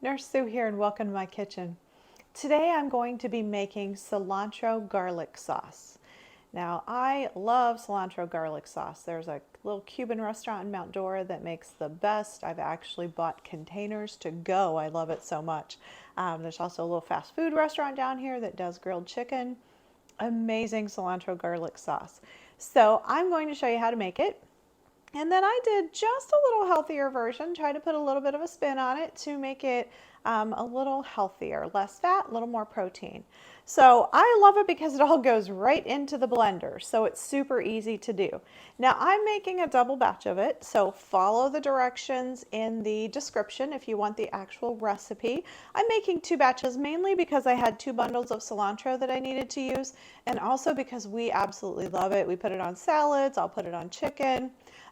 Nurse Sue here and welcome to my kitchen. Today I'm going to be making cilantro garlic sauce. Now I love cilantro garlic sauce. There's a little Cuban restaurant in Mount Dora that makes the best. I've actually bought containers to go. I love it so much. There's also a little fast food restaurant down here that does grilled chicken. Amazing cilantro garlic sauce. So I'm going to show you how to make it. And then I did just a little healthier version, try to put a little bit of a spin on it to make it a little healthier, less fat, a little more protein. So I love it because it all goes right into the blender, so it's super easy to do. Now I'm making a double batch of it, so follow the directions in the description if you want the actual recipe. I'm making 2 batches mainly because I had 2 bundles of cilantro that I needed to use, and also because we absolutely love it. We put it on salads, I'll put it on chicken.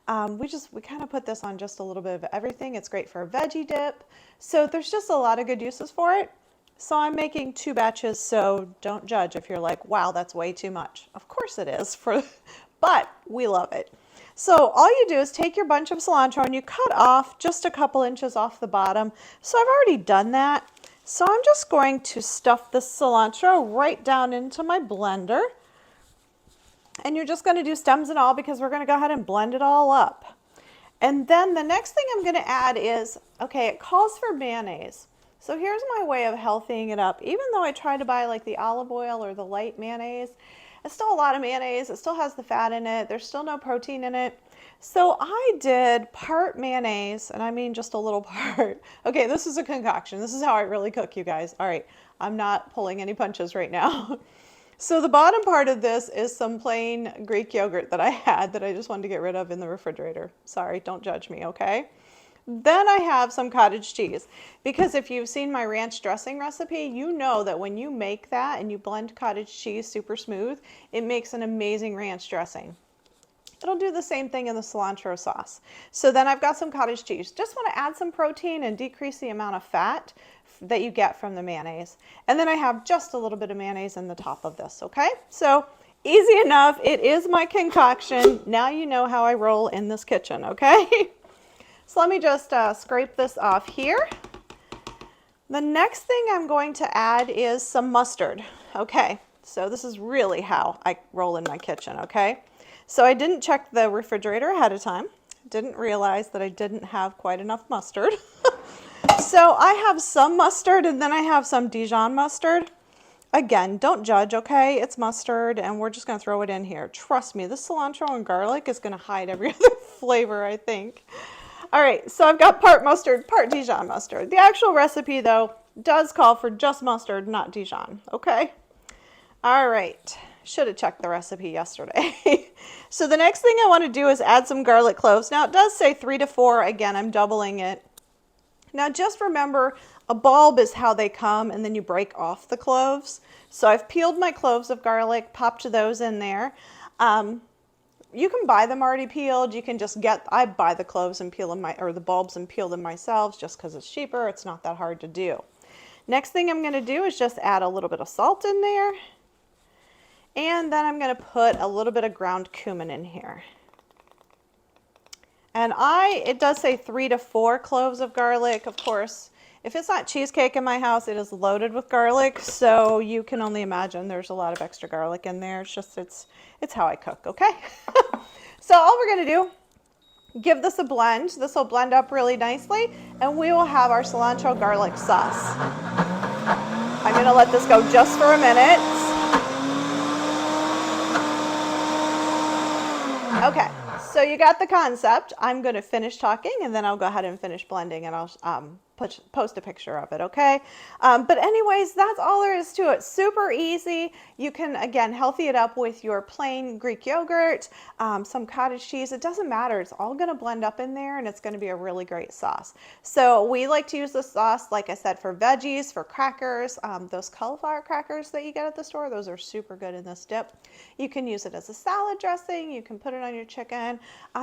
We kind of put this on just a little bit of everything. It's great for a veggie dip. So there's just a lot of good uses for it. So I'm making 2 batches, so don't judge if you're like, wow, that's way too much. Of course it is, but we love it. So all you do is take your bunch of cilantro and you cut off just a couple inches off the bottom. So I've already done that. So I'm just going to stuff the cilantro right down into my blender. And you're just going to do stems and all because we're going to go ahead and blend it all up. And then the next thing I'm going to add is, okay, it calls for mayonnaise. So here's my way of healthying it up. Even though I try to buy like the olive oil or the light mayonnaise, it's still a lot of mayonnaise. It still has the fat in it. There's still no protein in it. So I did part mayonnaise, and I mean just a little part. Okay, this is a concoction. This is how I really cook, you guys. All right, I'm not pulling any punches right now. So the bottom part of this is some plain Greek yogurt that I had that I just wanted to get rid of in the refrigerator. Sorry, don't judge me, okay? Then I have some cottage cheese, because if you've seen my ranch dressing recipe, you know that when you make that and you blend cottage cheese super smooth, it makes an amazing ranch dressing. It'll do the same thing in the cilantro sauce. So then I've got some cottage cheese. Just want to add some protein and decrease the amount of fat that you get from the mayonnaise. And then I have just a little bit of mayonnaise in the top of this, okay? So easy enough. It is my concoction. Now you know how I roll in this kitchen, okay? So let me just scrape this off here. The next thing I'm going to add is some mustard. Okay, so this is really how I roll in my kitchen, okay? So I didn't check the refrigerator ahead of time. Didn't realize that I didn't have quite enough mustard. So I have some mustard and then I have some Dijon mustard. Again, don't judge, okay? It's mustard and we're just gonna throw it in here. Trust me, this cilantro and garlic is gonna hide every other flavor, I think. All right, so I've got part mustard, part Dijon mustard. The actual recipe though does call for just mustard, not Dijon, okay? All right, should have checked the recipe yesterday. So the next thing I want to do is add some garlic cloves. Now it does say 3 to 4, again, I'm doubling it. Now just remember, a bulb is how they come and then you break off the cloves. So I've peeled my cloves of garlic, popped those in there. You can buy them already peeled. You can just I buy the cloves and peel them, or the bulbs and peel them myself just because it's cheaper. It's not that hard to do. Next thing I'm going to do is just add a little bit of salt in there. And then I'm going to put a little bit of ground cumin in here. And it does say 3 to 4 cloves of garlic. Of course, if it's not cheesecake in my house, it is loaded with garlic. So you can only imagine there's a lot of extra garlic in there. It's just, it's how I cook, okay? So all we're going to do, give this a blend. This will blend up really nicely. And we will have our cilantro garlic sauce. I'm going to let this go just for a minute. Okay, so you got the concept. I'm going to finish talking and then I'll go ahead and finish blending and I'll post a picture of it, okay? But anyways, that's all there is to it. Super easy. You can, again, healthy it up with your plain Greek yogurt, some cottage cheese. It doesn't matter. It's all going to blend up in there and it's going to be a really great sauce. So we like to use this sauce, like I said, for veggies, for crackers, those cauliflower crackers that you get at the store. Those are super good in this dip. You can use it as a salad dressing. You can put it on your chicken.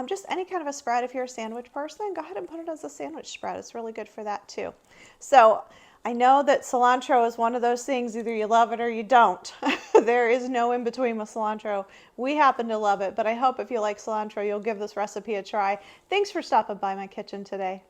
Just any kind of a spread. If you're a sandwich person, go ahead and put it as a sandwich spread. It's really good for that too. So I know that cilantro is one of those things, either you love it or you don't. There is no in between with cilantro. We happen to love it, but I hope if you like cilantro, you'll give this recipe a try. Thanks for stopping by my kitchen today.